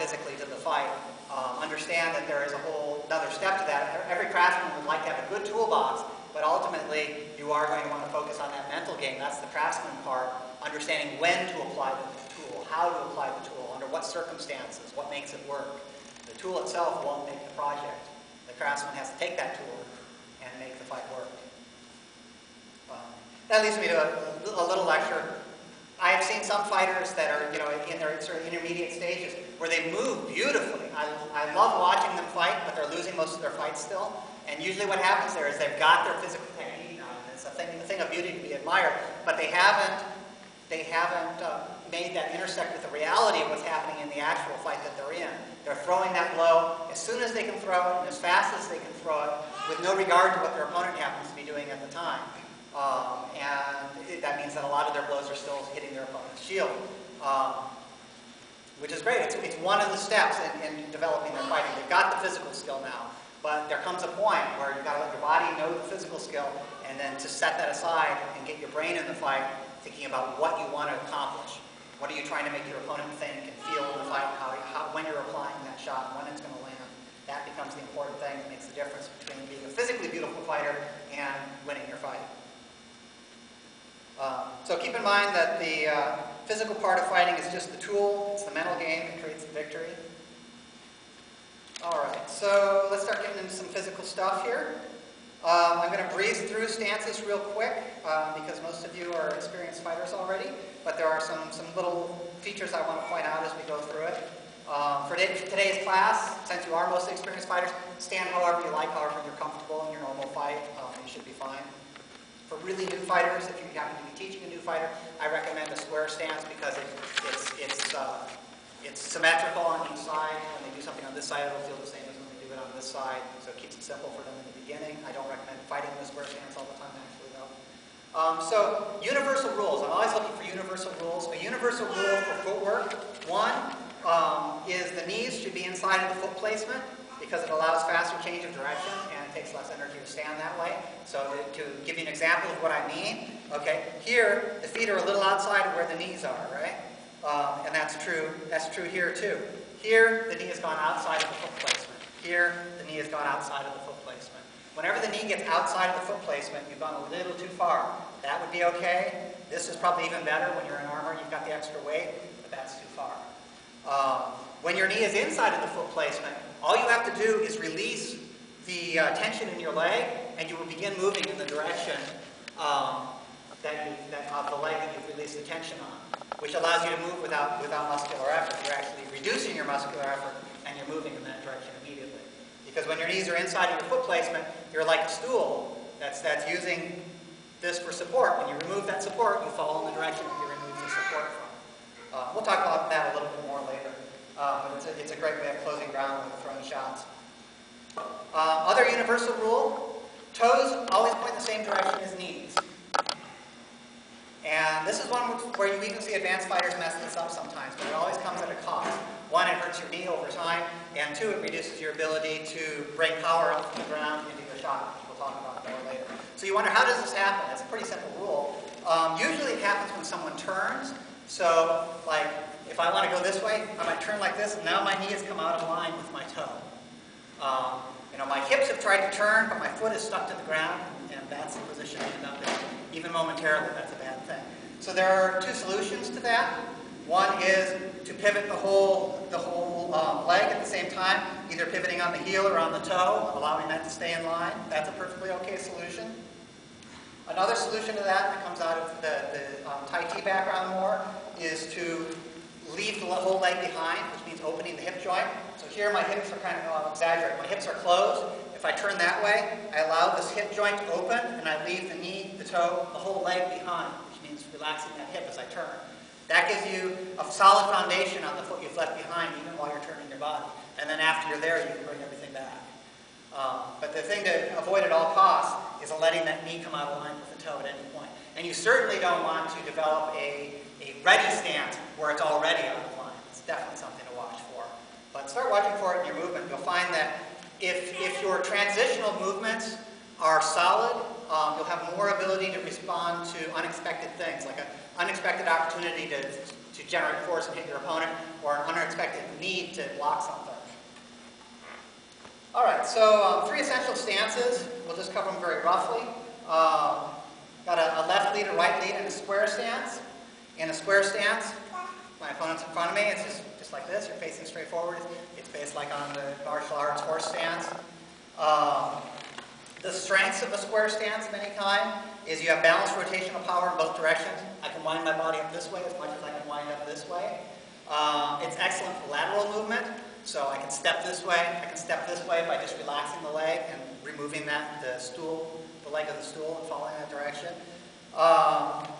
physically to the fight. Understand that there is a whole another step to that. Every craftsman would like to have a good toolbox, but ultimately you are going to want to focus on that mental game. That's the craftsman part, understanding when to apply the tool, how to apply the tool, under what circumstances, what makes it work. The tool itself won't make the project. The craftsman has to take that tool and make the fight work. That leads me to a little lecture. I have seen some fighters that are, in their sort of intermediate stages where they move beautifully. I love watching them fight, but they're losing most of their fights still. And usually what happens there is they've got their physical technique down. It's a thing of beauty to be admired, but they haven't made that intersect with the reality of what's happening in the actual fight that they're in. They're throwing that blow as soon as they can throw it and as fast as they can throw it, with no regard to what their opponent happens to be doing at the time. That means that a lot of their blows are still hitting their opponent's shield, which is great. It's one of the steps in developing their fighting. They've got the physical skill now, but there comes a point where you've got to let your body know the physical skill, and then to set that aside and get your brain in the fight, thinking about what you want to accomplish. What are you trying to make your opponent think and feel in the fight, when you're applying that shot, when it's going to land. That becomes the important thing that makes the difference between being a physically beautiful fighter and winning your fight. So keep in mind that the physical part of fighting is just the tool. It's the mental game that creates the victory. All right, so let's start getting into some physical stuff here. I'm going to breeze through stances real quick because most of you are experienced fighters already, but there are some little features I want to point out as we go through it. For today's class, since you are mostly experienced fighters, stand however you like, however you're comfortable in your normal fight. You should be fine. For really new fighters, if you happen to be teaching a new fighter, I recommend a square stance because it's symmetrical on each side. When they do something on this side, it'll feel the same as when they do it on this side. So it keeps it simple for them in the beginning. I don't recommend fighting in a square stance all the time, actually, though. So universal rules. I'm always looking for universal rules. A universal rule for footwork, one, is the knees should be inside of the foot placement because it allows faster change of direction and it takes less energy to stand that way. So to give you an example of what I mean, okay, here the feet are a little outside of where the knees are, right? And that's true here too. Here the knee has gone outside of the foot placement. Here the knee has gone outside of the foot placement. Whenever the knee gets outside of the foot placement, you've gone a little too far. That would be okay. This is probably even better when you're in armor, you've got the extra weight, but that's too far. When your knee is inside of the foot placement, all you have to do is release the tension in your leg, and you will begin moving in the direction of the leg that you've released the tension on, which allows you to move without muscular effort. You're actually reducing your muscular effort, and you're moving in that direction immediately. Because when your knees are inside of your foot placement, you're like a stool that's using this for support. When you remove that support, you fall in the direction that you removed the support from. We'll talk about that a little bit more later. But it's a great way of closing ground with throwing shots. Other universal rule, toes always point in the same direction as knees. And this is one where you even see advanced fighters mess this up sometimes, but it always comes at a cost. One, it hurts your knee over time, and two, it reduces your ability to bring power up from the ground into your shot, which we'll talk about more later. So you wonder, how does this happen? It's a pretty simple rule. Usually it happens when someone turns. So, like, if I want to go this way, I might turn like this, and now my knee has come out of line with my toe. My hips have tried to turn, but my foot is stuck to the ground, and that's the position I end up in. Even momentarily, that's a bad thing. So there are two solutions to that. One is to pivot the whole leg at the same time, either pivoting on the heel or on the toe, allowing that to stay in line. That's a perfectly okay solution. Another solution to that comes out of the Tai Chi background more is to leave the whole leg behind, which means opening the hip joint. So here my hips are kind of, I'll exaggerate, my hips are closed. If I turn that way, I allow this hip joint to open, and I leave the knee, the toe, the whole leg behind, which means relaxing that hip as I turn. That gives you a solid foundation on the foot you've left behind, even while you're turning your body. And then after you're there, you can bring everything back. But the thing to avoid at all costs is letting that knee come out of line with the toe at any point. And you certainly don't want to develop a ready stance where it's already out of line. It's definitely something to watch for. But start watching for it in your movement. You'll find that if your transitional movements are solid you'll have more ability to respond to unexpected things, like an unexpected opportunity to generate force and hit your opponent, or an unexpected need to block something. All right, so 3 essential stances. We'll just cover them very roughly. Got a left lead, a right lead, and a square stance. In a square stance, my opponent's in front of me. It's just like this. You're facing straight forward. It's based like on the martial arts horse stance. The strengths of a square stance of any kind is you have balanced rotational power in both directions. I can wind my body up this way as much as I can wind up this way. It's excellent for lateral movement. So I can step this way, I can step this way by just relaxing the leg and removing the leg of the stool and following that direction.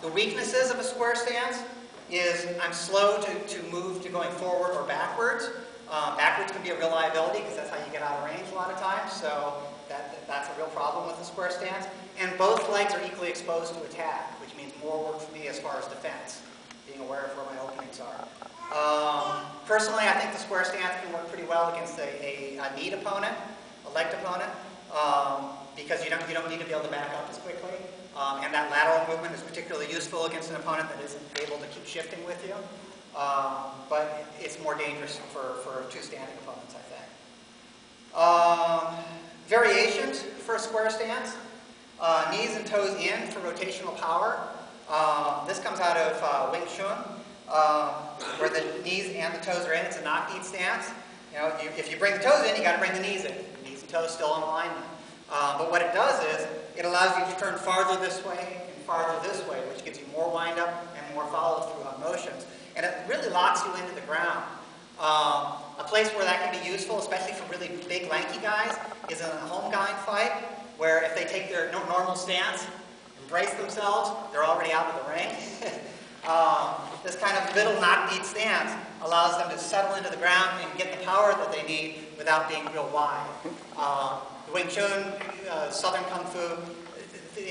The weaknesses of a square stance is I'm slow to move to going forward or backwards. Backwards can be a real liability because that's how you get out of range a lot of times. So that's a real problem with the square stance. And both legs are equally exposed to attack, which means more work for me as far as defense, being aware of where my openings are. Personally, I think the square stance can work pretty well against a kneed opponent, a legged opponent, because you don't need to be able to back up as quickly. And that lateral movement is particularly useful against an opponent that isn't able to keep shifting with you. But it's more dangerous for 2 standing opponents, I think. Variations for a square stance. Knees and toes in for rotational power. This comes out of Wing Chun. Where the knees and the toes are in. It's a knock-kneed stance. You know, if you bring the toes in, you got to bring the knees in. Knees and toes still in alignment. But what it does is it allows you to turn farther this way and farther this way, which gives you more wind-up and more follow-through on motions. And it really locks you into the ground. A place where that can be useful, especially for really big, lanky guys, is in a home guide fight, where if they take their normal stance, embrace themselves, they're already out of the ring. This kind of little knock-kneed stance allows them to settle into the ground and get the power that they need without being real wide. The Wing Chun, Southern Kung Fu,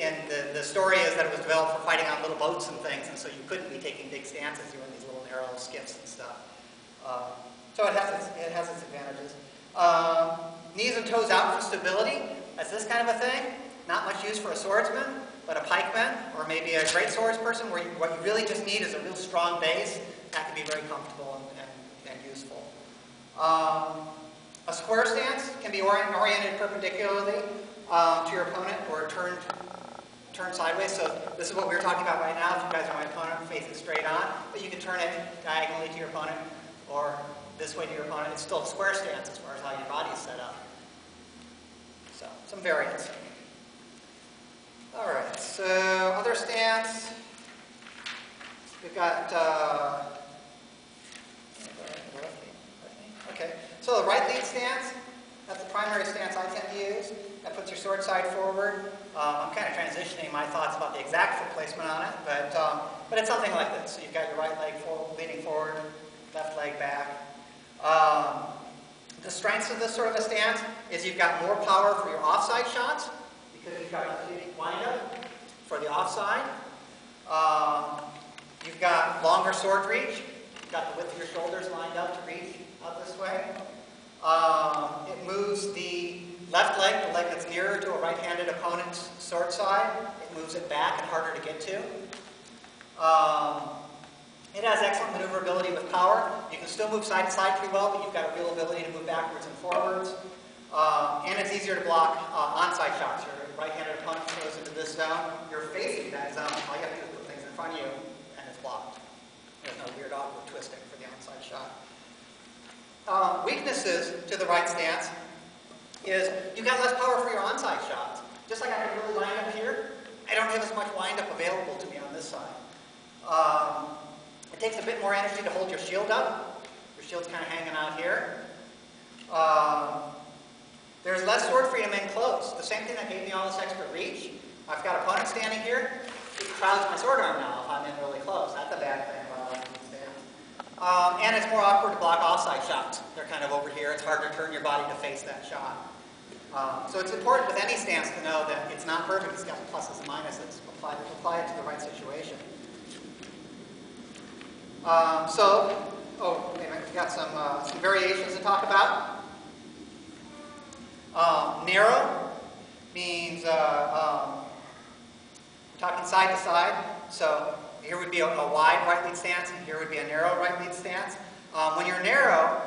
and the story is that it was developed for fighting on little boats and things, and so you couldn't be taking big stances. You were in these little narrow skiffs and stuff. So it has its advantages. Knees and toes out for stability. That's this kind of a thing. Not much use for a swordsman, but a pikeman, or maybe a great swords person, where what you really just need is a real strong base. That can be very comfortable and useful. A square stance can be oriented perpendicularly to your opponent, or turned sideways. So this is what we were talking about right now. If you guys are my opponent, facing straight on, but you can turn it diagonally to your opponent, or this way to your opponent. It's still a square stance as far as how your body is set up. So some variants. All right, so other stance, we've got, okay, so the right lead stance, that's the primary stance I tend to use. That puts your sword side forward. I'm kind of transitioning my thoughts about the exact foot placement on it, but it's something like this. So you've got your right leg leaning forward, left leg back. The strengths of this sort of a stance is you've got more power for your offside shots, because you've got a wind up for the offside. You've got longer sword reach. You've got the width of your shoulders lined up to reach out this way. It moves the left leg, the leg that's nearer to a right-handed opponent's sword side. It moves it back and harder to get to. It has excellent maneuverability with power. You can still move side to side pretty well, but you've got a real ability to move backwards and forwards. And it's easier to block onside shots. Your right-handed opponent goes into this zone. You're facing that zone. All you have to do is put things in front of you, and it's blocked. There's no weird awkward twisting for the onside shot. Weaknesses to the right stance is you've got less power for your onside shots. Just like I can really line up here, I don't have as much wind-up available to me on this side. It takes a bit more energy to hold your shield up. Your shield's kind of hanging out here. There's less sword freedom in close. The same thing that gave me all this extra reach. I've got an opponent standing here. It crowds my sword arm now if I'm in really close. That's a bad thing about a left stance. And it's more awkward to block offside shots. They're kind of over here. It's hard to turn your body to face that shot. So it's important with any stance to know that it's not perfect. It's got pluses and minuses. Apply it to the right situation. We've got some variations to talk about. Narrow means We're talking side to side. So here would be a wide right lead stance, and here would be a narrow right lead stance. When you're narrow,